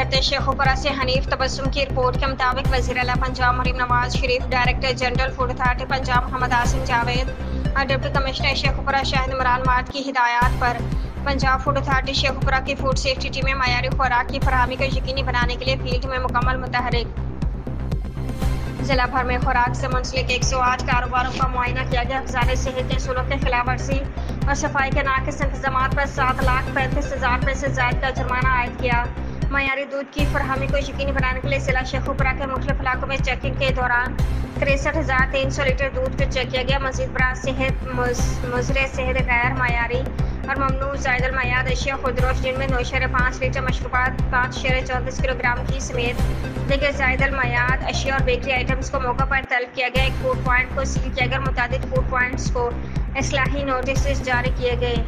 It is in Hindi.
खत शेखुपुरा से हनीफ तबस्सुम की रिपोर्ट के मुताबिक वज़ीर-ए-आला Punjab Maryam Nawaz Sharif, director general food authority Punjab Mohammad Asim Javed और डिप्टी कमिश्नर शेखुपुरा शाहिद इमरान माट की हिदायत पर पंजाब फूड अथॉरिटी शेखुपुरा की फूड सेफ्टी टीमें मयारी खुराक की फराहमी को यकीनी बनाने के लिए फील्ड में मुकम्मल मुतहरिक। जिला भर में खुराक से मुंसलिक 108 कारोबारों का मुआयना किया गया। अफसरान सेहत के असूलों की खिलाफ वर्जी और सफाई के नाकिस इंतजाम पर 7,35,000 रुपये से ज़ायद का जुर्माना आयद किया। मयारी दूध की फरहमी को यकीनी बनाने के लिए जिला शेखुपुरा के मुख्तलिफ इलाकों में चेकिंग के दौरान 63,300 लीटर दूध को चेक किया गया। मजीद बराह सेहत मुजरे सेहत गैर मयारी और ममनू ज़ायदल मयाद अशिया खुदरोश जिनमें 9.5 लीटर मशरूबात 5.34 किलोग्राम की समेत लेकिन ज़ायदल मयाद अशिया और बेकरी आइटम्स को मौका पर तलब किया गया। एक फूड पॉइंट को सील किया गया। मुताबिक फूड पॉइंट्स को इस्लाही नोटिस जारी किए गए।